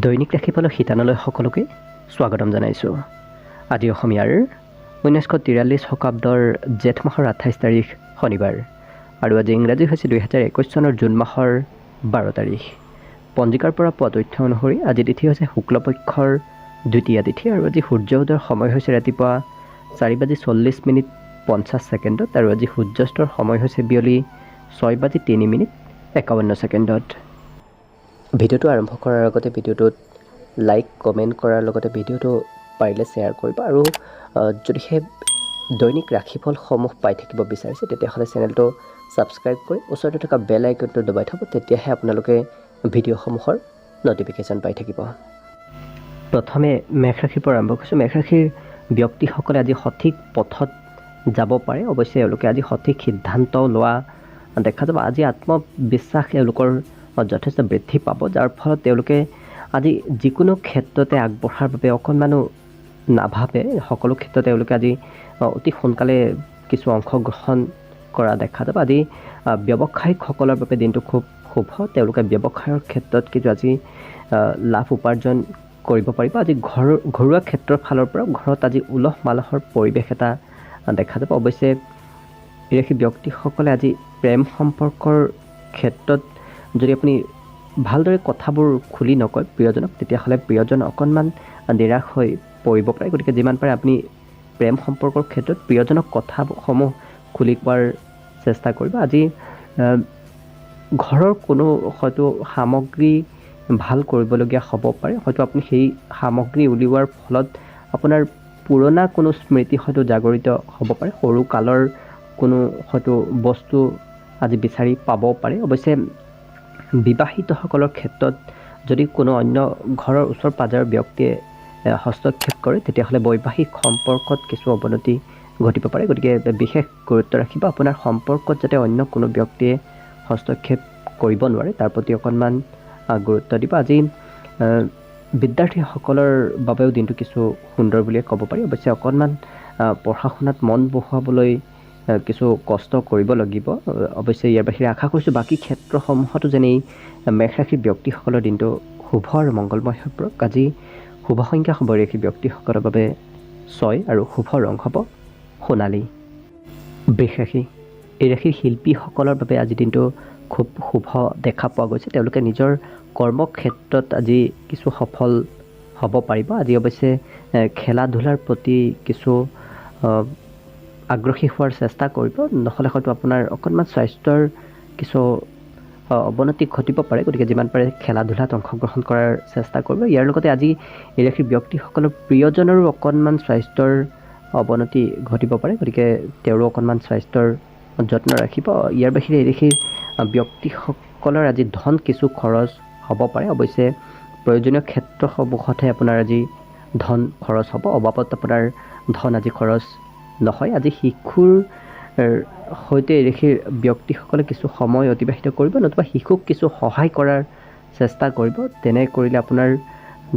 দৈনিক ৰাশিফলৰ শিতানলৈ সকলোকে স্বাগতম জনাইছোঁ। আজি অসমীয়াৰ 1943 শকাব্দৰ জেঠ মাহৰ 28 তাৰিখ শনিবাৰ আৰু আজি ইংৰাজী হৈছে 2021 চনৰ জুন মাহৰ 12 তাৰিখ। পঞ্জিকাৰ পৰা পোৱা তথ্য অনুসৰি আজি তিথি হৈছে শুক্লপক্ষৰ দ্বিতীয়া তিথি আৰু আজি সূৰ্য উদয়ৰ সময় হৈছে ৰাতিপুৱা 4:40:50 আৰু আজি সূৰ্যাস্তৰ সময় হৈছে বিয়লি 6:03:51। ভিডিঅ'টো আৰম্ভ কৰাৰ আগতে ভিডিঅ'টোত লাইক কমেণ্ট কৰাৰ লগতে ভিডিঅ'টো পাৰিলে শ্বেয়াৰ কৰিব আৰু যদিহে দৈনিক ৰাশিফলসমূহ পাই থাকিব বিচাৰিছে তেতিয়াহ'লে চেনেলটো ছাবস্ক্ৰাইব কৰি ওচৰতে থকা বেল আইকনটো দবাই থ'ব, তেতিয়াহে আপোনালোকে ভিডিঅ'সমূহৰ ন'টিফিকেশ্যন পাই থাকিব। প্ৰথমে মেষ ৰাশিৰ পৰা আৰম্ভ কৰিছোঁ। মেষ ৰাশিৰ ব্যক্তিসকলে আজি সঠিক পথত যাব পাৰে। অৱশ্যে এওঁলোকে আজি সঠিক সিদ্ধান্ত লোৱা দেখা যাব। আজি আত্মবিশ্বাস এওঁলোকৰ যথেষ্ট বৃদ্ধি পাব, যাৰ ফলত তেওঁলোকে আজি যিকোনো ক্ষেত্ৰতে আগবঢ়াৰ বাবে অকণমানো নাভাবে। সকলো ক্ষেত্ৰতে তেওঁলোকে আজি অতি সোনকালে কিছু অংশগ্ৰহণ কৰা দেখা যাব। আজি ব্যৱসায়িকসকলৰ বাবে দিনটো খুব শুভ। তেওঁলোকে ব্যৱসায়ৰ ক্ষেত্ৰত কিন্তু আজি লাভ উপাৰ্জন কৰিব পাৰিব। আজি ঘৰুৱা ক্ষেত্ৰৰ ফালৰ পৰা ঘৰত আজি উলহ মালহৰ পৰিৱেশ এটা দেখা যাব। অৱশ্যে এই ব্যক্তিসকলে আজি প্ৰেম সম্পৰ্কৰ ক্ষেত্ৰত যদি আপুনি ভালদৰে কথাবোৰ খুলি নকয় প্ৰিয়জনক, তেতিয়াহ'লে প্ৰিয়জন অকণমান নিৰাশ হৈ পৰিব পাৰে। গতিকে যিমান পাৰে আপুনি প্ৰেম সম্পৰ্কৰ ক্ষেত্ৰত প্ৰিয়জনক কথাসমূহ খুলি কোৱাৰ চেষ্টা কৰিব। আজি ঘৰৰ কোনো হয়তো সামগ্ৰী ভাল কৰিবলগীয়া হ'ব পাৰে। হয়তো আপুনি সেই সামগ্ৰী উলিওৱাৰ ফলত আপোনাৰ পুৰণা কোনো স্মৃতি হয়তো জাগৰিত হ'ব পাৰে। সৰু কালৰ কোনো হয়তো বস্তু আজি বিচাৰি পাব পাৰে। অৱশ্যে বিবাহিতসকলৰ ক্ষেত্ৰত যদি কোনো অন্য ঘৰৰ ওচৰ পাজৰৰ ব্যক্তিয়ে হস্তক্ষেপ কৰে তেতিয়াহ'লে বৈবাহিক সম্পৰ্কত কিছু অৱনতি ঘটিব পাৰে। গতিকে বিশেষ গুৰুত্ব ৰাখিব আপোনাৰ সম্পৰ্কত যাতে অন্য কোনো ব্যক্তিয়ে হস্তক্ষেপ কৰিব নোৱাৰে, তাৰ প্ৰতি অকণমান গুৰুত্ব দিব। আজি বিদ্যাৰ্থীসকলৰ বাবেও দিনটো কিছু সুন্দৰ বুলিয়ে ক'ব পাৰি। অৱশ্যে অকণমান পঢ়া শুনাত মন বহুৱাবলৈ কিছু কষ্ট কৰিব লাগিব। অৱশ্যে ইয়াৰ বাহিৰে আশা কৰিছোঁ বাকী ক্ষেত্ৰসমূহতো যেনে মেষ ৰাশিৰ ব্যক্তিসকলৰ দিনটো শুভ আৰু মংগলময় হৈ পৰক। আজি শুভ সংখ্যা হ'ব ৰাশিৰ ব্যক্তিসকলৰ বাবে 6 আৰু শুভ ৰং হ'ব সোণালী। বৃষ ৰাশি, এই ৰাশিৰ শিল্পীসকলৰ বাবে আজি দিনটো খুব শুভ দেখা পোৱা গৈছে। তেওঁলোকে নিজৰ কৰ্মক্ষেত্ৰত আজি কিছু সফল হ'ব পাৰিব। আজি অৱশ্যে খেলা ধূলাৰ প্ৰতি কিছু আগ্ৰহী হোৱাৰ চেষ্টা কৰিব, নহ'লে হয়তো আপোনাৰ অকণমান স্বাস্থ্যৰ কিছু অৱনতি ঘটিব পাৰে। গতিকে যিমান পাৰে খেলা ধূলাত অংশগ্ৰহণ কৰাৰ চেষ্টা কৰিব। ইয়াৰ লগতে আজি এই ৰাশিৰ ব্যক্তিসকলৰ প্ৰিয়জনৰো অকণমান স্বাস্থ্যৰ অৱনতি ঘটিব পাৰে। গতিকে তেওঁৰো অকণমান স্বাস্থ্যৰ যত্ন ৰাখিব। ইয়াৰ বাহিৰে এই ৰাশিৰ ব্যক্তিসকলৰ আজি ধন কিছু খৰচ হ'ব পাৰে। অৱশ্যে প্ৰয়োজনীয় ক্ষেত্ৰসমূহতহে আপোনাৰ আজি ধন খৰচ হ'ব, অবাবত আপোনাৰ ধন আজি খৰচ নহয়। আজি শিশুৰ সৈতে এই ৰাশিৰ ব্যক্তিসকলে কিছু সময় অতিবাহিত কৰিব, নতুবা শিশুক কিছু সহায় কৰাৰ চেষ্টা কৰিব। তেনে কৰিলে আপোনাৰ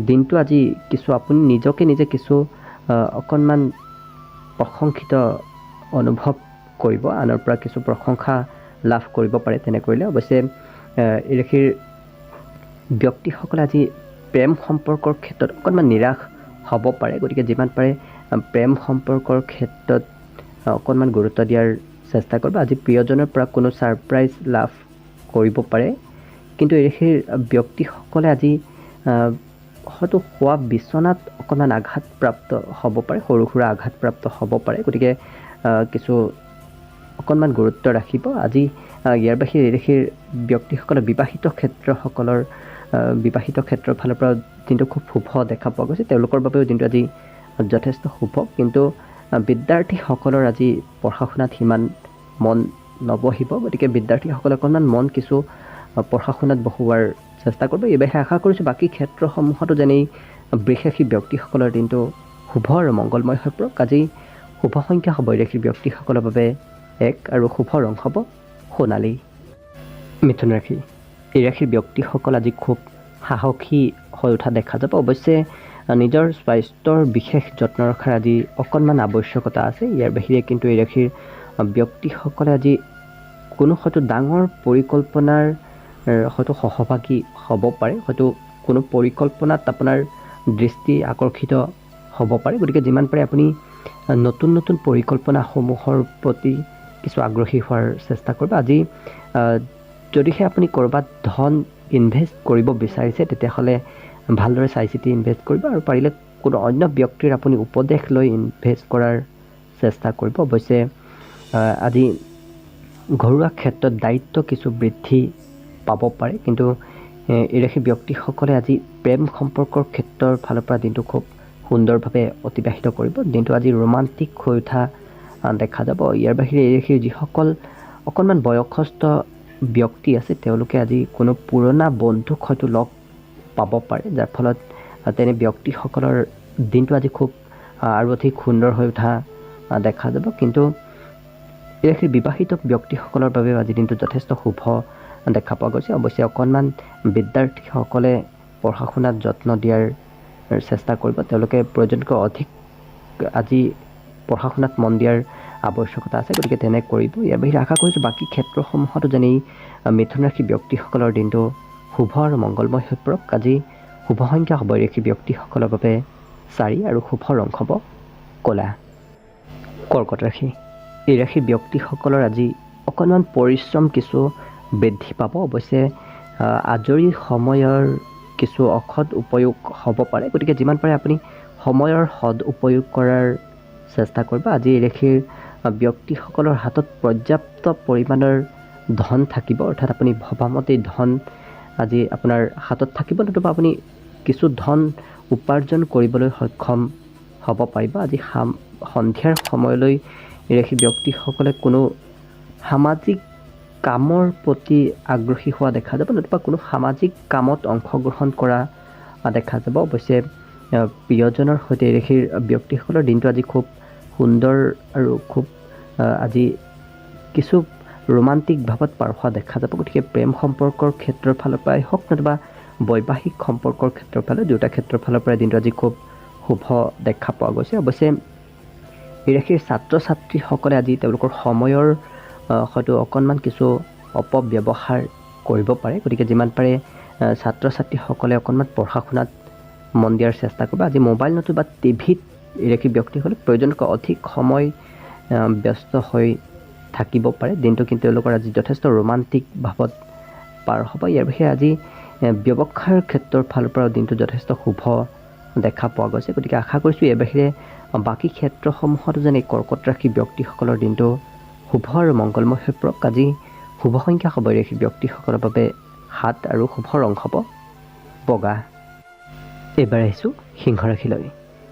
দিনটো আজি কিছু আপুনি নিজকে নিজে কিছু অকণমান প্ৰশংসিত অনুভৱ কৰিব, আনৰ পৰা কিছু প্ৰশংসা লাভ কৰিব পাৰে তেনে কৰিলে। অৱশ্যে এই ৰাশিৰ ব্যক্তিসকলে আজি প্ৰেম সম্পৰ্কৰ ক্ষেত্ৰত অকণমান নিৰাশ হ'ব পাৰে। গতিকে যিমান পাৰে প্ৰেম সম্পৰ্কৰ ক্ষেত্ৰত অকণমান গুৰুত্ব দিয়াৰ চেষ্টা কৰিব। আজি প্ৰিয়জনৰ পৰা কোনো ছাৰপ্ৰাইজ লাভ কৰিব পাৰে। কিন্তু এই ৰাশিৰ ব্যক্তিসকলে আজি হয়তো শোৱা বিচনাত অকণমান আঘাতপ্ৰাপ্ত হ'ব পাৰে, সৰু সুৰা আঘাতপ্ৰাপ্ত হ'ব পাৰে। গতিকে কিছু অকণমান গুৰুত্ব ৰাখিব। আজি ইয়াৰ বাহিৰে এই ৰাশিৰ ব্যক্তিসকলে বিবাহিত ক্ষেত্ৰৰ ফালৰ পৰা দিনটো খুব শুভ দেখা পোৱা গৈছে। তেওঁলোকৰ বাবেও দিনটো আজি যথেষ্ট শুভ। কিন্তু বিদ্যাৰ্থীসকলৰ আজি পঢ়া শুনাত সিমান মন নবহিব। গতিকে বিদ্যাৰ্থীসকলে অকণমান মন কিছু পঢ়া শুনাত বহোৱাৰ চেষ্টা কৰিব। এই বাহিৰে আশা কৰিছোঁ বাকী ক্ষেত্ৰসমূহতো যেনেই বৃষ ৰাশিৰ ব্যক্তিসকলৰ দিনটো শুভ আৰু মংগলময় হৈ পৰক। আজি শুভ সংখ্যা হ'ব এই ৰাশিৰ ব্যক্তিসকলৰ বাবে 1 আৰু শুভ ৰং হ'ব সোণালী। মিথুন ৰাশি, এই ৰাশিৰ ব্যক্তিসকল আজি খুব সাহসী হৈ উঠা দেখা যাব। অৱশ্যে নিজৰ স্বাস্থ্যৰ বিশেষ যত্ন ৰখাৰ আজি অকণমান আৱশ্যকতা আছে। ইয়াৰ বাহিৰে কিন্তু এই ৰাশিৰ ব্যক্তিসকলে আজি কোনো হয়তো ডাঙৰ পৰিকল্পনাৰ হয়তো সহভাগী হ'ব পাৰে। হয়তো কোনো পৰিকল্পনাত আপোনাৰ দৃষ্টি আকৰ্ষিত হ'ব পাৰে। গতিকে যিমান পাৰে আপুনি নতুন নতুন পৰিকল্পনাসমূহৰ প্ৰতি কিছু আগ্ৰহী হোৱাৰ চেষ্টা কৰিব। আজি যদিহে আপুনি ক'ৰবাত ধন ইনভেষ্ট কৰিব বিচাৰিছে তেতিয়াহ'লে ভালদৰে চাই চিতি ইনভেষ্ট কৰিব আৰু পাৰিলে কোনো অন্য ব্যক্তিৰ আপুনি উপদেশ লৈ ইনভেষ্ট কৰাৰ চেষ্টা কৰিব। অৱশ্যে আজি ঘৰুৱা ক্ষেত্ৰত দায়িত্ব কিছু বৃদ্ধি পাব পাৰে, কিন্তু এই ৰাশি ব্যক্তিসকলে আজি প্ৰেম সম্পৰ্কৰ ক্ষেত্ৰৰ ফালৰ পৰা দিনটো খুব সুন্দৰভাৱে অতিবাহিত কৰিব। দিনটো আজি ৰোমান্টিক হৈ উঠা দেখা যাব। ইয়াৰ বাহিৰে এই ৰাশিৰ যিসকল অকণমান বয়সস্থ ব্যক্তি আছে তেওঁলোকে আজি কোনো পুৰণা বন্ধুক হয়তো লগ পাব পাৰে, যাৰ ফলত তেনে ব্যক্তিসকলৰ দিনটো আজি খুব আৰু অধিক সুন্দৰ হৈ উঠা দেখা যাব। কিন্তু এই ৰাশিৰ বিবাহিত ব্যক্তিসকলৰ বাবে আজি দিনটো যথেষ্ট শুভ দেখা পোৱা গৈছে। অৱশ্যে অকণমান বিদ্যাৰ্থীসকলে পঢ়া শুনাত যত্ন দিয়াৰ চেষ্টা কৰিব। তেওঁলোকে প্ৰয়োজনতকৈ অধিক আজি পঢ়া শুনাত মন দিয়াৰ আৱশ্যকতা আছে, গতিকে তেনে কৰিব। ইয়াৰ বাহিৰে আশা কৰিছোঁ বাকী ক্ষেত্ৰসমূহতো যেনে মিথুন ৰাশি ব্যক্তিসকলৰ দিনটো শুভ আৰু মংগলময় হৈ পৰক। আজি শুভ সংখ্যা হ'ব এই ৰাশি ব্যক্তিসকলৰ বাবে 4 আৰু শুভ ৰং হ'ব ক'লা। কৰ্কট ৰাশি এই ৰাশি ব্যক্তিসকলৰ আজি অকণমান পৰিশ্ৰম কিছু বৃদ্ধি পাব। অৱশ্যে আজৰি সময়ৰ কিছু অসৎ উপয়োগ হ'ব পাৰে, গতিকে যিমান পাৰে আপুনি সময়ৰ সদ উপয়োগ কৰাৰ চেষ্টা কৰিব। আজি এই ৰাশিৰ ব্যক্তিসকলৰ হাতত পৰ্যাপ্ত পৰিমাণৰ ধন থাকিব, অৰ্থাৎ আপুনি ভবামতে ধন আজি আপোনাৰ হাতত থাকিব, নতুবা আপুনি কিছু ধন উপাৰ্জন কৰিবলৈ সক্ষম হ'ব পাৰিব। আজি সন্ধিয়াৰ সময়লৈ এই ৰাশি ব্যক্তিসকলে কোনো সামাজিক কামৰ প্ৰতি আগ্ৰহী হোৱা দেখা যাব, নতুবা কোনো সামাজিক কামত অংশগ্ৰহণ কৰা দেখা যাব। অৱশ্যে প্ৰিয়জনৰ সৈতে এই ৰাশিৰ ব্যক্তিসকলৰ দিনটো আজি খুব সুন্দৰ আৰু খুব আজি কিছু ৰোমান্টিক ভাৱত পাৰ হোৱা দেখা যাব। গতিকে প্ৰেম সম্পৰ্কৰ ক্ষেত্ৰৰ ফালৰ পৰাই হওক নতুবা বৈবাহিক সম্পৰ্কৰ ক্ষেত্ৰৰ ফালে দুয়োটা ক্ষেত্ৰৰ ফালৰ পৰাই দিনটো আজি খুব শুভ দেখা পোৱা গৈছে। অৱশ্যে এই ৰাশিৰ ছাত্ৰ ছাত্ৰীসকলে আজি তেওঁলোকৰ সময়ৰ হয়তো অকণমান কিছু অপব্যৱহাৰ কৰিব পাৰে, গতিকে যিমান পাৰে ছাত্ৰ ছাত্ৰীসকলে অকণমান পঢ়া শুনাত মন দিয়াৰ চেষ্টা কৰিব। আজি মোবাইল নতুবা টিভিত এই ৰাশি ব্যক্তিসকলে প্ৰয়োজনতকৈ অধিক সময় ব্যস্ত হৈ থাকিব পাৰে। দিনটো কিন্তু তেওঁলোকৰ আজি যথেষ্ট ৰোমান্টিক ভাৱত পাৰ হ'ব। ইয়াৰ বাহিৰে আজি ব্যৱসায়ৰ ক্ষেত্ৰৰ ফালৰ পৰাও দিনটো যথেষ্ট শুভ দেখা পোৱা গৈছে। গতিকে আশা কৰিছোঁ ইয়াৰ বাহিৰে বাকী ক্ষেত্ৰসমূহতো যেনে কৰ্কট ৰাশি ব্যক্তিসকলৰ দিনটো শুভ আৰু মংগলময় হৈ পৰক। আজি শুভ সংখ্যা হ'ব এই ৰাশি ব্যক্তিসকলৰ বাবে 7 আৰু শুভ ৰং হ'ব বগা। এইবাৰ আহিছোঁ সিংহ ৰাশিলৈ।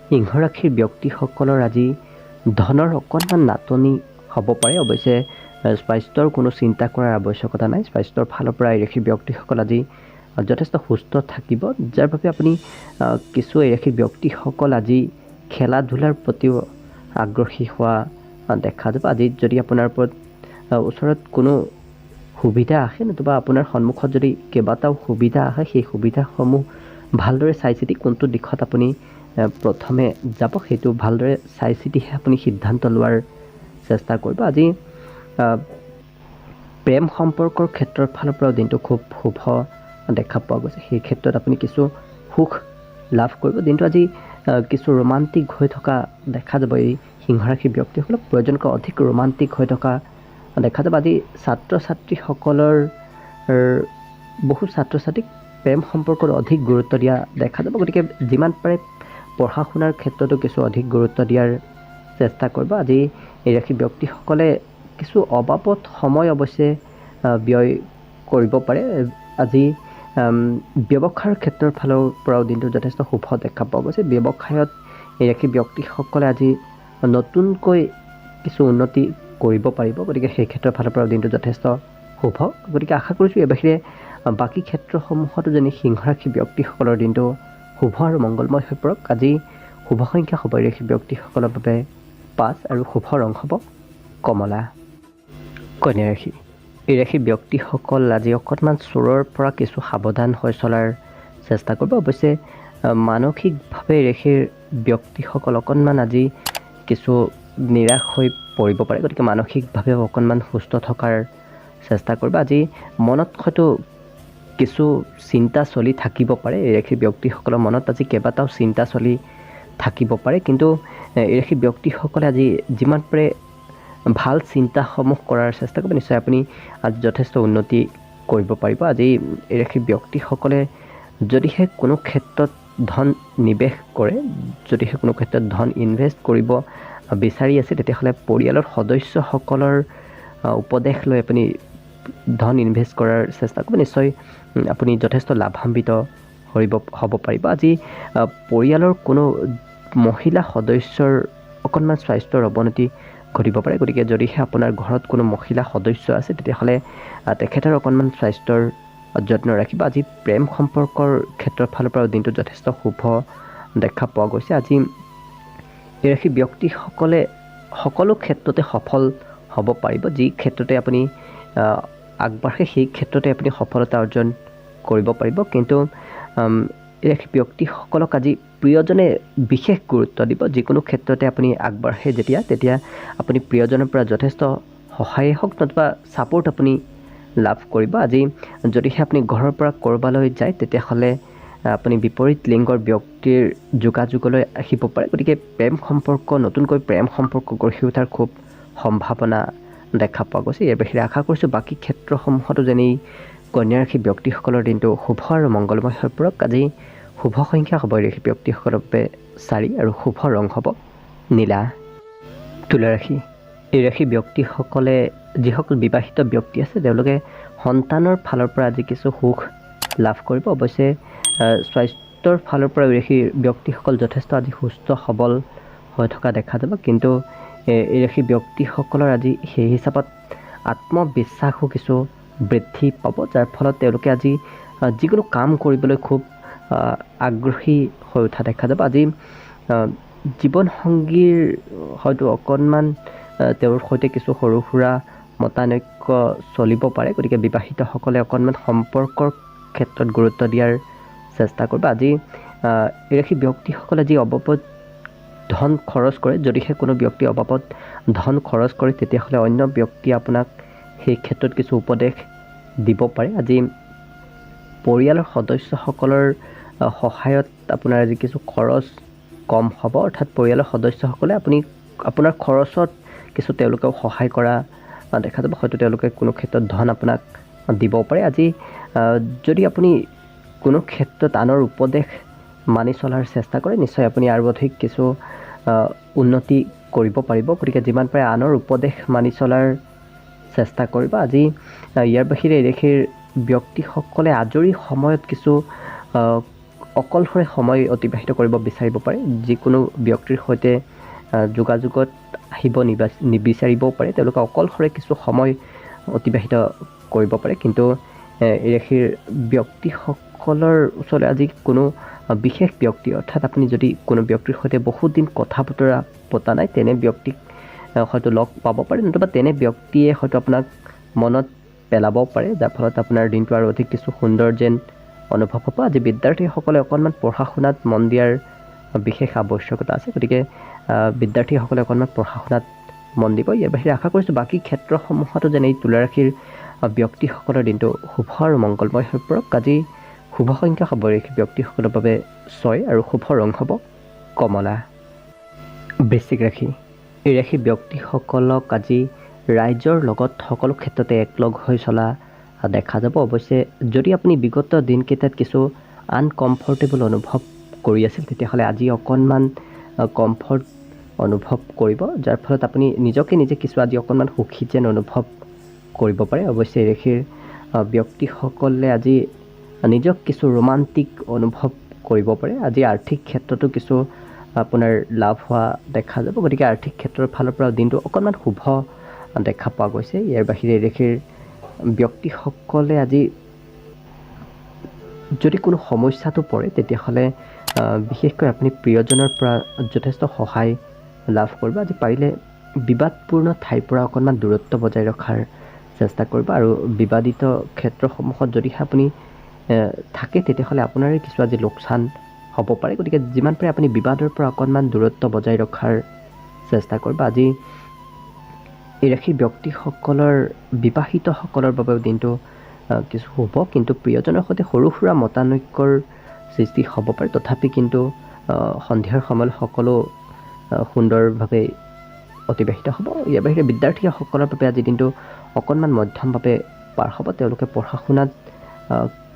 সিংহ ৰাশিৰ ব্যক্তিসকলৰ আজি ধনৰ অকণমান নাটনি হ'ব পাৰে। অৱশ্যে স্বাস্থ্যৰ কোনো চিন্তা কৰাৰ আৱশ্যকতা নাই। স্বাস্থ্যৰ ফালৰ পৰা এই ৰাশিৰ ব্যক্তিসকল আজি যথেষ্ট সুস্থ থাকিব, যাৰ বাবে আপুনি কিছু এই ৰাশিৰ ব্যক্তিসকল আজি খেলা ধূলাৰ প্ৰতিও আগ্ৰহী হোৱা দেখা যাব। আজি যদি আপোনাৰ ওচৰত কোনো সুবিধা আহে নতুবা আপোনাৰ সন্মুখত যদি কেইবাটাও সুবিধা আহে, সেই সুবিধাসমূহ ভালদৰে চাই চিতি কোনটো দিশত আপুনি প্ৰথমে যাব সেইটো ভালদৰে চাই চিতিহে আপুনি সিদ্ধান্ত লোৱাৰ চেষ্টা কৰিব। আজি প্ৰেম সম্পৰ্কৰ ক্ষেত্ৰৰ ফালৰ পৰাও দিনটো খুব শুভ দেখা পোৱা গৈছে। সেই ক্ষেত্ৰত আপুনি কিছু সুখ লাভ কৰিব। দিনটো আজি কিছু ৰোমান্টিক হৈ থকা দেখা যাব। এই সিংহ ৰাশিৰ ব্যক্তিসকলক প্ৰয়োজনকৈ অধিক ৰোমান্টিক হৈ থকা দেখা যাব। আজি ছাত্ৰ ছাত্ৰীসকলৰ বহু ছাত্ৰ ছাত্ৰীক প্ৰেম সম্পৰ্কত অধিক গুৰুত্ব দিয়া দেখা যাব। গতিকে যিমান পাৰে পঢ়া শুনাৰ ক্ষেত্ৰতো কিছু অধিক গুৰুত্ব দিয়াৰ চেষ্টা কৰিব। আজি এই ৰাশি ব্যক্তিসকলে কিছু অবাবত সময় অৱশ্যে ব্যয় কৰিব পাৰে। আজি ব্যৱসায়ৰ ক্ষেত্ৰৰ ফালৰ পৰাও দিনটো যথেষ্ট শুভ দেখা পোৱা গৈছে। ব্যৱসায়ত এই ৰাশি ব্যক্তিসকলে আজি নতুনকৈ কিছু উন্নতি কৰিব পাৰিব, গতিকে সেই ক্ষেত্ৰৰ ফালৰ পৰাও দিনটো যথেষ্ট শুভ। গতিকে আশা কৰিছোঁ এই বাহিৰে বাকী ক্ষেত্ৰসমূহতো যেনে সিংহ ৰাশি ব্যক্তিসকলৰ দিনটো শুভ আৰু মংগলময় হৈ পৰক। আজি শুভ সংখ্যা হ'ব এই ৰাশি ব্যক্তিসকলৰ বাবে 5 আৰু শুভ ৰং হ'ব কমলা। কন্যা ৰাশি এই ৰাশি ব্যক্তিসকল আজি অকণমান চোৰৰ পৰা কিছু সাৱধান হৈ চলাৰ চেষ্টা কৰিব। অৱশ্যে মানসিকভাৱে এই ৰাশিৰ ব্যক্তিসকল অকণমান আজি কিছু নিৰাশ হৈ পৰিব পাৰে, গতিকে মানসিকভাৱে অকণমান সুস্থ থকাৰ চেষ্টা কৰিব। আজি মনত হয়তো কিছু চিন্তা চলি থাকিব পাৰে। এই ৰাশিৰ ব্যক্তিসকলৰ মনত আজি কেইবাটাও চিন্তা চলি থাকিব পাৰে, কিন্তু এই ৰাশিৰ ব্যক্তিসকলে আজি যিমান পাৰে ভাল চিন্তাসমূহ কৰাৰ চেষ্টা কৰিব। নিশ্চয় আপুনি আজি যথেষ্ট উন্নতি কৰিব পাৰিব। আজি এই ৰাশিৰ ব্যক্তিসকলে যদিহে কোনো ক্ষেত্ৰত ধন নিৱেশ কৰে, যদিহে কোনো ক্ষেত্ৰত ধন ইনভেষ্ট কৰিব বিচাৰি আছে, তেতিয়াহ'লে পৰিয়ালৰ সদস্যসকলৰ উপদেশ লৈ আপুনি ধন ইনভেষ্ট কৰাৰ চেষ্টা কৰিব। নিশ্চয় আপুনি যথেষ্ট লাভান্বিত হ'ব পাৰিব। আজি পৰিয়ালৰ কোনো মহিলা সদস্যৰ অকণমান স্বাস্থ্যৰ অৱনতি ঘটিব পাৰে, গতিকে যদিহে আপোনাৰ ঘৰত কোনো মহিলা সদস্য আছে, তেতিয়াহ'লে তেখেতৰ অকণমান স্বাস্থ্যৰ যত্ন ৰাখিব। আজি প্ৰেম সম্পৰ্কৰ ক্ষেত্ৰৰ ফালৰ পৰা দিনটো যথেষ্ট শুভ দেখা পোৱা গৈছে। আজি এই ৰাশিৰ ব্যক্তিসকলে সকলো ক্ষেত্ৰতে সফল হ'ব পাৰিব। যি ক্ষেত্ৰতে আপুনি আগবাঢ়ে সেই ক্ষেত্ৰতে আপুনি সফলতা অৰ্জন কৰিব পাৰিব, কিন্তু এই ৰাশিৰ ব্যক্তিসকলক আজি প্ৰিয়জনে বিশেষ গুৰুত্ব দিব। যিকোনো ক্ষেত্ৰতে আপুনি আগবাঢ়ে তেতিয়া আপুনি প্ৰিয়জনৰ পৰা যথেষ্ট সহায়ে হওক নতুবা ছাপোৰ্ট আপুনি লাভ কৰিব। আজি যদিহে আপুনি ঘৰৰ পৰা ক'ৰবালৈ যায়, তেতিয়াহ'লে আপুনি বিপৰীত লিংগৰ ব্যক্তিৰ যোগাযোগলৈ আহিব পাৰে, গতিকে নতুনকৈ প্ৰেম সম্পৰ্ক গঢ়ি উঠাৰ খুব সম্ভাৱনা দেখা পোৱা গৈছে। ইয়াৰ বাহিৰে আশা কৰিছোঁ বাকী ক্ষেত্ৰসমূহতো যেনেই কন্যা ৰাশি ব্যক্তিসকলৰ দিনটো শুভ আৰু মংগলময় হৈ পৰক। আজি শুভ সংখ্যা হ'ব এই ৰাশি ব্যক্তিসকলৰ বাবে 4 আৰু শুভ ৰং হ'ব নীলা। তুলা ৰাশি, এই ৰাশি ব্যক্তিসকলে যিসকল বিবাহিত ব্যক্তি আছে, তেওঁলোকে সন্তানৰ ফালৰ পৰা আজি কিছু সুখ লাভ কৰিব। অৱশ্যে স্বাস্থ্যৰ ফালৰ পৰা এই ৰাশিৰ ব্যক্তিসকল যথেষ্ট আজি সুস্থ সবল হৈ থকা দেখা যাব, কিন্তু এই ৰাশি ব্যক্তিসকলৰ আজি সেই হিচাপত আত্মবিশ্বাসো কিছু বৃদ্ধি পাব, যাৰ ফলত তেওঁলোকে আজি যিকোনো কাম কৰিবলৈ খুব আগ্ৰহী হৈ উঠা দেখা যাব। আজি জীৱনসংগীৰ হয়তো অকণমান তেওঁৰ সৈতে কিছু সৰু সুৰা মতানৈক্য চলিব পাৰে, গতিকে বিবাহিতসকলে অকণমান সম্পৰ্কৰ ক্ষেত্ৰত গুৰুত্ব দিয়াৰ চেষ্টা কৰিব। আজি এই ৰাশি ব্যক্তিসকলে যি অবাবত ধন খৰচ কৰে, যদিহে কোনো ব্যক্তি অবাবত ধন খৰচ কৰে, তেতিয়াহ'লে অন্য ব্যক্তিয়ে আপোনাক সেই ক্ষেত্ৰত কিছু উপদেশ দিব পাৰে। আজি পৰিয়ালৰ সদস্যসকলৰ সহায়ত আপোনাৰ আজি কিছু খৰচ কম হ'ব, অৰ্থাৎ পৰিয়ালৰ সদস্যসকলে আপোনাৰ খৰচত কিছু তেওঁলোকেও সহায় কৰা দেখা যাব। হয়তো তেওঁলোকে কোনো ক্ষেত্ৰত ধন আপোনাক দিব পাৰে। আজি যদি আপুনি কোনো ক্ষেত্ৰত আনৰ উপদেশ মানি চলাৰ চেষ্টা কৰে, নিশ্চয় আপুনি আৰু অধিক কিছু উন্নতি কৰিব পাৰিব, গতিকে যিমান পাৰে আনৰ উপদেশ মানি চলাৰ চেষ্টা কৰিব। আজি ইয়াৰ বাহিৰে এই ৰাশিৰ ব্যক্তিসকলে আজৰি সময়ত কিছু অকলশৰে সময় অতিবাহিত কৰিব বিচাৰিব পাৰে। যিকোনো ব্যক্তিৰ সৈতে যোগাযোগত আহিব নিবিচাৰিবও পাৰে, তেওঁলোকে অকলশৰে কিছু সময় অতিবাহিত কৰিব পাৰে, কিন্তু এই ৰাশিৰ ব্যক্তিসকলৰ ওচৰলৈ আজি কোনো বিশেষ ব্যক্তি, অৰ্থাৎ আপুনি যদি কোনো ব্যক্তিৰ সৈতে বহুত দিন কথা বতৰা পতা নাই, তেনে ব্যক্তিক হয়তো লগ পাব পাৰে, নতুবা তেনে ব্যক্তিয়ে হয়তো আপোনাক মনত পেলাব পাৰে, যাৰ ফলত আপোনাৰ দিনটো আৰু অধিক কিছু সুন্দৰ যেন অনুভৱ হ'ব। আজি বিদ্যাৰ্থীসকলে অকণমান পঢ়া শুনাত মন দিয়াৰ বিশেষ আৱশ্যকতা আছে, গতিকে বিদ্যাৰ্থীসকলে অকণমান পঢ়া শুনাত মন দিব। ইয়াৰ বাহিৰে আশা কৰিছোঁ বাকী ক্ষেত্ৰসমূহতো যেনে এই তুলা ৰাশিৰ ব্যক্তিসকলৰ দিনটো শুভ আৰু মংগলময় হৈ পৰক। আজি শুভ সংখ্যা হ'ব এই ব্যক্তিসকলৰ বাবে 6 আৰু শুভ ৰং হ'ব কমলা। বৃশ্চিক ৰাশি, এই ৰাশি ব্যক্তিসকলক আজি ৰাইজৰ লগত সকলো ক্ষেত্ৰতে একলগ হৈ চলা দেখা যাব। অৱশ্যে যদি আপুনি বিগত দিনকেইটাত কিছু আনকমফৰ্টেবল অনুভৱ কৰি আছিল, তেতিয়াহ'লে আজি অকণমান কমফৰ্ট অনুভৱ কৰিব, যাৰ ফলত আপুনি নিজকে নিজে কিছু আজি অকণমান সুখী যেন অনুভৱ কৰিব পাৰে। অৱশ্যে এই ৰাশিৰ ব্যক্তিসকলে আজি নিজক কিছু ৰোমান্টিক অনুভৱ কৰিব পাৰে। আজি আৰ্থিক ক্ষেত্ৰতো কিছু আপোনাৰ লাভ হোৱা দেখা যাব, গতিকে আৰ্থিক ক্ষেত্ৰৰ ফালৰ পৰা দিনটো অকণমান শুভ দেখা পোৱা গৈছে। ইয়াৰ বাহিৰে এই ৰাশিৰ ব্যক্তিসকলে আজি যদি কোনো সমস্যাটো পৰে, তেতিয়াহ'লে বিশেষকৈ আপুনি প্ৰিয়জনৰ পৰা যথেষ্ট সহায় লাভ কৰিব। আজি পাৰিলে বিবাদপূৰ্ণ ঠাইৰ পৰা অকণমান দূৰত্ব বজাই ৰখাৰ চেষ্টা কৰিব, আৰু বিবাদিত ক্ষেত্ৰসমূহত যদিহে আপুনি থাকে, তেতিয়াহ'লে আপোনাৰে কিছু আজি লোকচান হ'ব পাৰে, গতিকে যিমান পাৰে আপুনি বিবাদৰ পৰা অকণমান দূৰত্ব বজাই ৰখাৰ চেষ্টা কৰিব। আজি এই ৰাশিৰ ব্যক্তিসকলৰ বিবাহিতসকলৰ বাবেও দিনটো কিছু শুভ, কিন্তু প্ৰিয়জনৰ সৈতে সৰু সুৰা মতানৈক্যৰ সৃষ্টি হ'ব পাৰে। তথাপি কিন্তু সন্ধিয়াৰ সময়ত সকলো সুন্দৰভাৱে অতিবাহিত হ'ব। ইয়াৰ বাহিৰে বিদ্যাৰ্থীসকলৰ বাবে আজি দিনটো অকণমান মধ্যমভাৱে পাৰ হ'ব। তেওঁলোকে পঢ়া শুনাত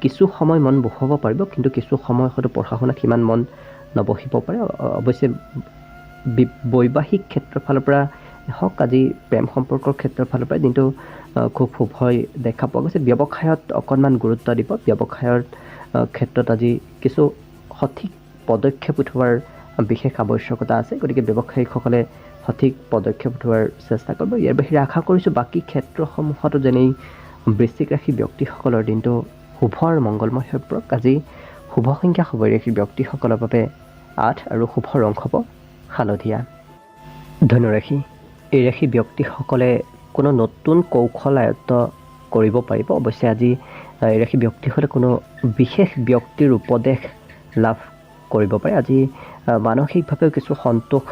কিছু সময় মন বহুৱাব পাৰিব, কিন্তু কিছু সময় হয়তো পঢ়া শুনাত সিমান মন নবহিব পাৰে। অৱশ্যে বৈবাহিক ক্ষেত্ৰৰ ফালৰ পৰা হওক, আজি প্ৰেম সম্পৰ্কৰ ক্ষেত্ৰৰ ফালৰ পৰা দিনটো খুব শুভ হৈ দেখা পোৱা গৈছে। ব্যৱসায়ত অকণমান গুৰুত্ব দিব। ব্যৱসায়ৰ ক্ষেত্ৰত আজি কিছু সঠিক পদক্ষেপ উঠোৱাৰ বিশেষ আৱশ্যকতা আছে, গতিকে ব্যৱসায়িকসকলে সঠিক পদক্ষেপ উঠোৱাৰ চেষ্টা কৰিব। ইয়াৰ বাহিৰে আশা কৰিছোঁ বাকী ক্ষেত্ৰসমূহতো যেনেই বৃশ্চিক ৰাশি ব্যক্তিসকলৰ দিনটো শুভ আৰু মংগলময় হৈ পৰক। আজি শুভ সংখ্যা হ'ব এই ৰাশিৰ ব্যক্তিসকলৰ বাবে 8 আৰু শুভ ৰং হ'ব হালধীয়া। ধনুৰাশি, এই ৰাশি ব্যক্তিসকলে কোনো নতুন কৌশল আয়ত্ত কৰিব পাৰিব। অৱশ্যে আজি এই ৰাশি ব্যক্তিসকলে কোনো বিশেষ ব্যক্তিৰ উপদেশ লাভ কৰিব পাৰে। আজি মানসিকভাৱেও কিছু সন্তোষ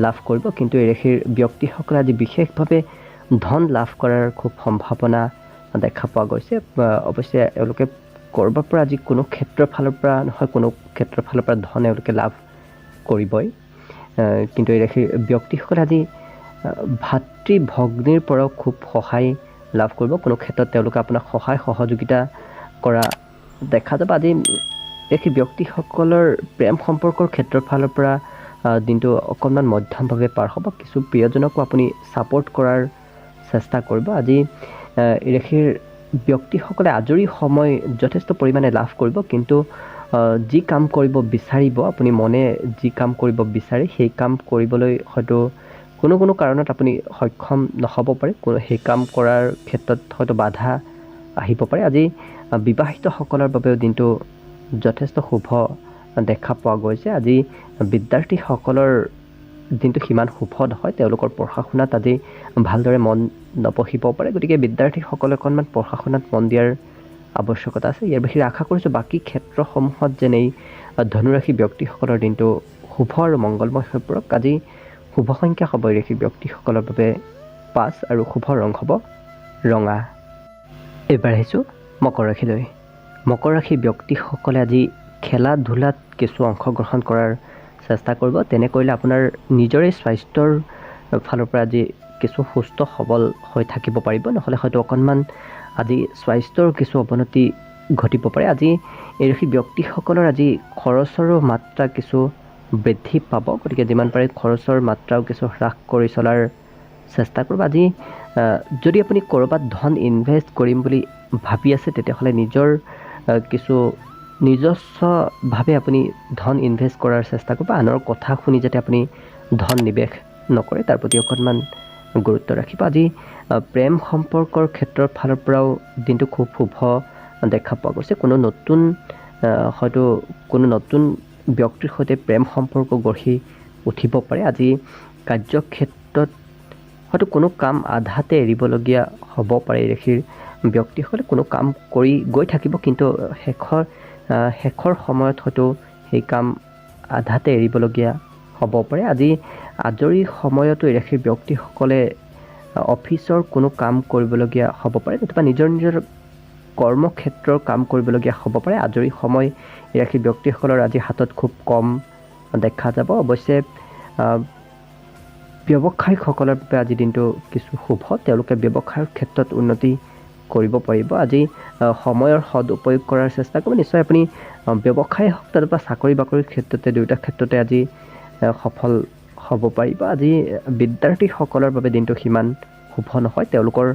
লাভ কৰিব, কিন্তু এই ৰাশিৰ ব্যক্তিসকলে আজি বিশেষভাৱে ধন লাভ কৰাৰ খুব সম্ভাৱনা দেখা পোৱা গৈছে। অৱশ্যে এওঁলোকে ক'ৰবাৰ পৰা আজি কোনো ক্ষেত্ৰৰ ফালৰ পৰা নহয় কোনো ক্ষেত্ৰৰ ফালৰ পৰা ধন এওঁলোকে লাভ কৰিবই। কিন্তু এই ৰাশিৰ ব্যক্তিসকলে আজি ভাতৃ ভগ্নীৰ পৰাও খুব সহায় লাভ কৰিব। কোনো ক্ষেত্ৰত তেওঁলোকে আপোনাক সহায় সহযোগিতা কৰা দেখা যাব। আজি এই ব্যক্তিসকলৰ প্ৰেম সম্পৰ্কৰ ক্ষেত্ৰৰ ফালৰ পৰা দিনটো অকণমান মধ্যমভাৱে পাৰ হ'ব। কিছু প্ৰিয়জনকো আপুনি ছাপোৰ্ট কৰাৰ চেষ্টা কৰিব। আজি এই ৰাশিৰ ব্যক্তিসকলে আজৰি সময় যথেষ্ট পৰিমাণে লাভ কৰিব, কিন্তু যি কাম কৰিব বিচাৰিব, আপুনি মনে যি কাম কৰিব বিচাৰে সেই কাম কৰিবলৈ হয়তো কোনো কাৰণত আপুনি সক্ষম নহ'ব পাৰে। সেই কাম কৰাৰ ক্ষেত্ৰত হয়তো বাধা আহিব পাৰে। আজি বিবাহিতসকলৰ বাবেও দিনটো যথেষ্ট শুভ দেখা পোৱা গৈছে। আজি বিদ্যাৰ্থীসকলৰ দিনটো সিমান শুভ নহয়। তেওঁলোকৰ পঢ়া শুনাত আজি ভালদৰে মন নবহিব পাৰে, গতিকে বিদ্যাৰ্থীসকলে অকণমান পঢ়া শুনাত মন দিয়াৰ আৱশ্যকতা আছে। ইয়াৰ বাহিৰে আশা কৰিছোঁ বাকী ক্ষেত্ৰসমূহত যেনেই ধনুৰাশি ব্যক্তিসকলৰ দিনটো শুভ আৰু মংগলময় হৈ পৰক। আজি শুভ সংখ্যা হ'ব এই ৰাশি ব্যক্তিসকলৰ বাবে 5 আৰু শুভ ৰং হ'ব ৰঙা। এইবাৰ আহিছোঁ মকৰ ৰাশিলৈ। মকৰ ৰাশি ব্যক্তিসকলে আজি খেলা ধূলাত কিছু অংশগ্ৰহণ কৰাৰ চেষ্টা কৰিব। তেনে কৰিলে আপোনাৰ নিজৰে স্বাস্থ্যৰ ফালৰ পৰা আজি কিছু সুস্থ সবল হৈ থাকিব পাৰিব, নহ'লে হয়তো অকণমান আজি স্বাস্থ্যৰ কিছু অৱনতি ঘটিব পাৰে। আজি এই ৰাশি ব্যক্তিসকলৰ আজি খৰচৰো মাত্ৰা কিছু বৃদ্ধি পাব, গতিকে যিমান পাৰে খৰচৰ মাত্ৰাও কিছু হ্ৰাস কৰি চলাৰ চেষ্টা কৰিব। আজি যদি আপুনি ক'ৰবাত ধন ইনভেষ্ট কৰিম বুলি ভাবি আছে, তেতিয়াহ'লে নিজৰ কিছু নিজস্বভাৱে আপুনি ধন ইনভেষ্ট কৰাৰ চেষ্টা কৰিব। আনৰ কথা শুনি যাতে আপুনি ধন নিৱেশ নকৰে, তাৰ প্ৰতি অকণমান গুৰুত্ব ৰাখিব। আজি প্ৰেম সম্পৰ্কৰ ক্ষেত্ৰৰ ফালৰ পৰাও দিনটো খুব শুভ দেখা পোৱা গৈছে। হয়তো কোনো নতুন ব্যক্তিৰ সৈতে প্ৰেম সম্পৰ্ক গঢ়ি উঠিব পাৰে। আজি কাৰ্যক্ষেত্ৰত হয়তো কোনো কাম আধাতে এৰিবলগীয়া হ'ব পাৰে। এই ৰাশিৰ ব্যক্তিসকলে কোনো কাম কৰি গৈ থাকিব, কিন্তু শেষৰ সময়ত হয়তো সেই কাম আধাতে এৰিবলগীয়া হ'ব পাৰে। আজি আজৰি সময়তো এই ৰাশিৰ ব্যক্তিসকলে অফিচৰ কোনো কাম কৰিবলগীয়া হ'ব পাৰে, নতুবা নিজৰ কৰ্মক্ষেত্ৰৰ কাম কৰিবলগীয়া হ'ব পাৰে। আজৰি সময় এই ৰাশিৰ ব্যক্তিসকলৰ আজি হাতত খুব কম দেখা যাব। অৱশ্যে ব্যৱসায়িকসকলৰ বাবে আজি দিনটো কিছু শুভ। তেওঁলোকে ব্যৱসায়ৰ ক্ষেত্ৰত উন্নতি কৰিব পাৰিব। আজি সময়ৰ সদুপয়োগ কৰাৰ চেষ্টা কৰিব। নিশ্চয় আপুনি ব্যৱসায় হওক বা চাকৰি বাকৰিৰ ক্ষেত্ৰতে দুয়োটা ক্ষেত্ৰতে আজি সফল হ'ব পাৰিব। আজি বিদ্যাৰ্থীসকলৰ বাবে দিনটো সিমান শুভ নহয়। তেওঁলোকৰ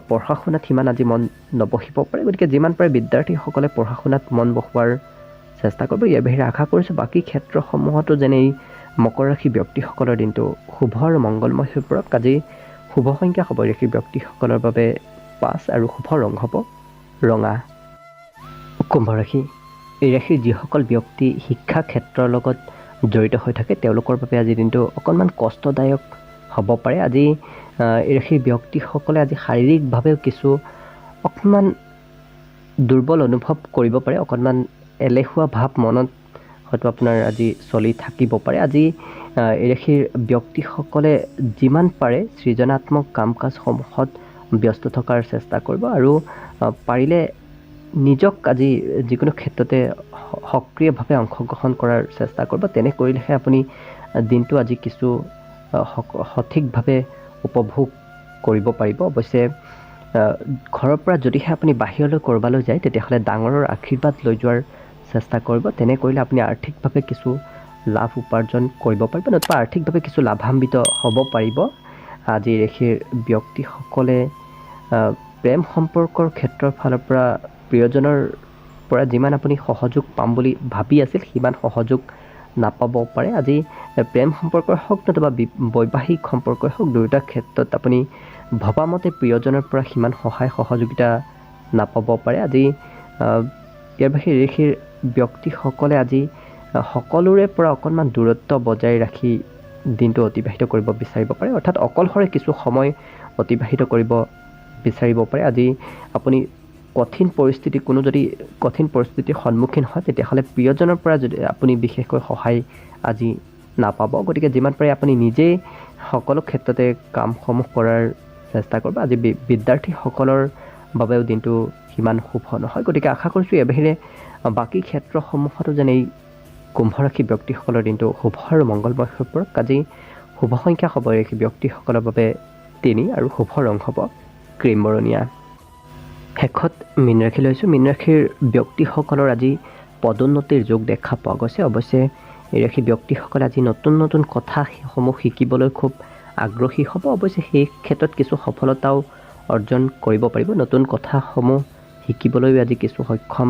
পঢ়া শুনাত সিমান আজি মন নবহিব পাৰে, গতিকে যিমান পাৰে বিদ্যাৰ্থীসকলে পঢ়া শুনাত মন বহোৱাৰ চেষ্টা কৰিব। ইয়াৰ বাহিৰে আশা কৰিছোঁ বাকী ক্ষেত্ৰসমূহতো যেনেই মকৰ ৰাশি ব্যক্তিসকলৰ দিনটো শুভ আৰু মংগলময় হৈ পৰক। আজি শুভ সংখ্যা হ'ব এই ৰাশি ব্যক্তিসকলৰ বাবে 5 আৰু শুভ ৰং হ'ব ৰঙা। কুম্ভ ৰাশি, এই ৰাশিৰ যিসকল ব্যক্তি শিক্ষা ক্ষেত্ৰৰ লগত জড়িত হৈ থাকে তেওঁলোকৰ বাবে আজি দিনটো অকণমান কষ্টদায়ক হ'ব পাৰে। আজি এই ৰাশিৰ ব্যক্তিসকলে আজি শাৰীৰিকভাৱেও কিছু অকণমান দুৰ্বল অনুভৱ কৰিব পাৰে। অকণমান এলেহুৱা ভাৱ মনত হয়তো আপোনাৰ আজি চলি থাকিব পাৰে। আজি এই ৰাশিৰ ব্যক্তিসকলে যিমান পাৰে সৃজনাত্মক কাম কাজসমূহত ব্যস্ত থকাৰ চেষ্টা কৰিব আৰু পাৰিলে নিজক আজি যিকোনো ক্ষেত্ৰতে সক্ৰিয়ভাৱে অংশগ্ৰহণ কৰাৰ চেষ্টা কৰিব। তেনে কৰিলেহে আপুনি দিনটো আজি কিছু সঠিকভাৱে উপভোগ কৰিব পাৰিব। অৱশ্যে ঘৰৰ পৰা যদিহে আপুনি বাহিৰলৈ ক'ৰবালৈ যায় তেতিয়াহ'লে ডাঙৰৰ আশীৰ্বাদ লৈ যোৱাৰ চেষ্টা কৰিব। তেনে কৰিলে আপুনি আৰ্থিকভাৱে কিছু লাভ উপাৰ্জন কৰিব পাৰিব, নতুবা আৰ্থিকভাৱে কিছু লাভান্বিত হ'ব পাৰিব। আজি ৰাশিৰ ব্যক্তিসকলে প্ৰেম সম্পৰ্কৰ ক্ষেত্ৰৰ ফালৰ পৰা প্ৰিয়জনৰ পৰা যিমান আপুনি সহযোগ পাম বুলি ভাবি আছিল সিমান সহযোগ নাপাব পাৰে। আজি প্ৰেম সম্পৰ্কই হওক নতুবা বৈবাহিক সম্পৰ্কই হওক দুয়োটা ক্ষেত্ৰত আপুনি ভবামতে প্ৰিয়জনৰ পৰা সিমান সহায় সহযোগিতা নাপাব পাৰে। আজি ইয়াৰ বাহিৰে ৰাশিৰ ব্যক্তিসকলে আজি সকলোৰে পৰা অকণমান দূৰত্ব বজাই ৰাখি দিনটো অতিবাহিত কৰিব বিচাৰিব পাৰে, অৰ্থাৎ অকলশৰে কিছু সময় অতিবাহিত কৰিব বিচাৰিব পাৰে। আজি আপুনি কোনো যদি কঠিন পৰিস্থিতিৰ সন্মুখীন হয় তেতিয়াহ'লে প্ৰিয়জনৰ পৰা যদি আপুনি বিশেষকৈ সহায় আজি নাপাব। গতিকে যিমান পাৰে আপুনি নিজেই সকলো ক্ষেত্ৰতে কামসমূহ কৰাৰ চেষ্টা কৰিব। আজি বিদ্যাৰ্থীসকলৰ বাবেও দিনটো সিমান শুভ নহয়। গতিকে আশা কৰিছোঁ ইয়াৰ বাহিৰে বাকী ক্ষেত্ৰসমূহতো যেনে এই কুম্ভ ৰাশি ব্যক্তিসকলৰ দিনটো শুভ আৰু মংগলময় হৈ পৰক। আজি শুভ সংখ্যা হ'ব ৰাশি ব্যক্তিসকলৰ বাবে 3 আৰু শুভ ৰং হ'ব ক্ৰীম বৰণীয়া। শেষত মীন ৰাশি লৈছোঁ। মীন ৰাশিৰ ব্যক্তিসকলৰ আজি পদোন্নতিৰ যোগ দেখা পোৱা গৈছে। অৱশ্যে এই ৰাশি ব্যক্তিসকলে আজি নতুন নতুন কথাসমূহ শিকিবলৈ খুব আগ্ৰহী হ'ব। অৱশ্যে সেই ক্ষেত্ৰত কিছু সফলতাও অৰ্জন কৰিব পাৰিব। নতুন কথাসমূহ শিকিবলৈও আজি কিছু সক্ষম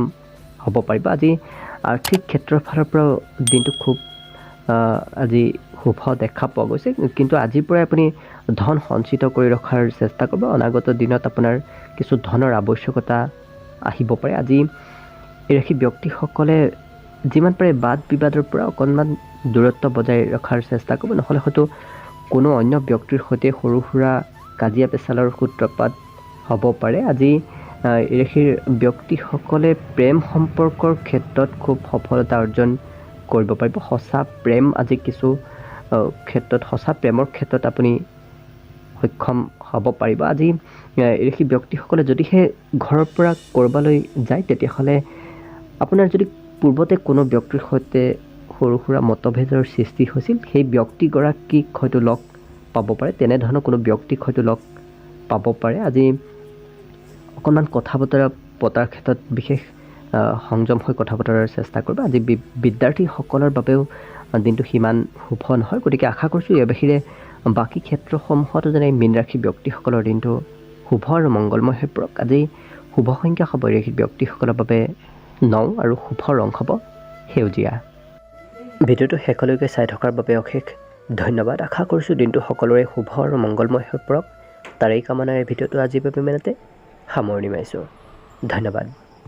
হ'ব পাৰিব। আজি আৰ্থিক ক্ষেত্ৰৰ ফালৰ পৰাও দিনটো খুব আজি শুভ দেখা পোৱা গৈছে, কিন্তু আজিৰ পৰাই আপুনি ধন সঞ্চিত কৰি ৰখাৰ চেষ্টা কৰিব। অনাগত দিনত আপোনাৰ কিছু ধনৰ আৱশ্যকতা আহিব পাৰে। আজি এই ৰাশি ব্যক্তিসকলে যিমান পাৰে বাদ বিবাদৰ পৰা অকণমান দূৰত্ব বজাই ৰখাৰ চেষ্টা কৰিব, নহ'লে হয়তো কোনো অন্য ব্যক্তিৰ সৈতে সৰু সুৰা কাজিয়া পেচালৰ সূত্ৰপাত হ'ব পাৰে। আজি এই ৰাশিৰ ব্যক্তিসকলে প্ৰেম সম্পৰ্কৰ ক্ষেত্ৰত খুব সফলতা অৰ্জন কৰিব পাৰিব। সঁচা প্ৰেমৰ ক্ষেত্ৰত আপুনি সক্ষম হ'ব পাৰিব। আজি এই ৰাশি ব্যক্তিসকলে যদিহে ঘৰৰ পৰা ক'ৰবালৈ যায় তেতিয়াহ'লে আপোনাৰ যদি পূৰ্বতে কোনো ব্যক্তিৰ সৈতে সৰু সুৰা মতভেদৰ সৃষ্টি হৈছিল সেই ব্যক্তিগৰাকীক হয়তো লগ পাব পাৰে, তেনেধৰণৰ কোনো ব্যক্তিক হয়তো লগ পাব পাৰে। আজি অকণমান কথা বতৰা পতাৰ ক্ষেত্ৰত বিশেষ সংযম হৈ কথা বতৰাৰ চেষ্টা কৰিব। আজি বিদ্যাৰ্থীসকলৰ বাবেও দিনটো সিমান শুভ নহয়। গতিকে আশা কৰিছোঁ ইয়াৰ বাহিৰে বাকী ক্ষেত্ৰসমূহতো যেনে মীন ৰাশি ব্যক্তিসকলৰ দিনটো শুভ আৰু মংগলময় হৈ পৰক। আজি শুভ সংখ্যা হ'ব ৰাশি ব্যক্তিসকলৰ বাবে 9 আৰু শুভ ৰং হ'ব সেউজীয়া। ভিডিঅ'টো শেষলৈকে চাই থকাৰ বাবে অশেষ ধন্যবাদ। আশা কৰিছোঁ দিনটো সকলোৰে শুভ আৰু মংগলময় হৈ পৰক। তাৰেই কামনাৰে ভিডিঅ'টো আজিৰ বাবে ইমানতে সামৰণি মাৰিছোঁ। ধন্যবাদ।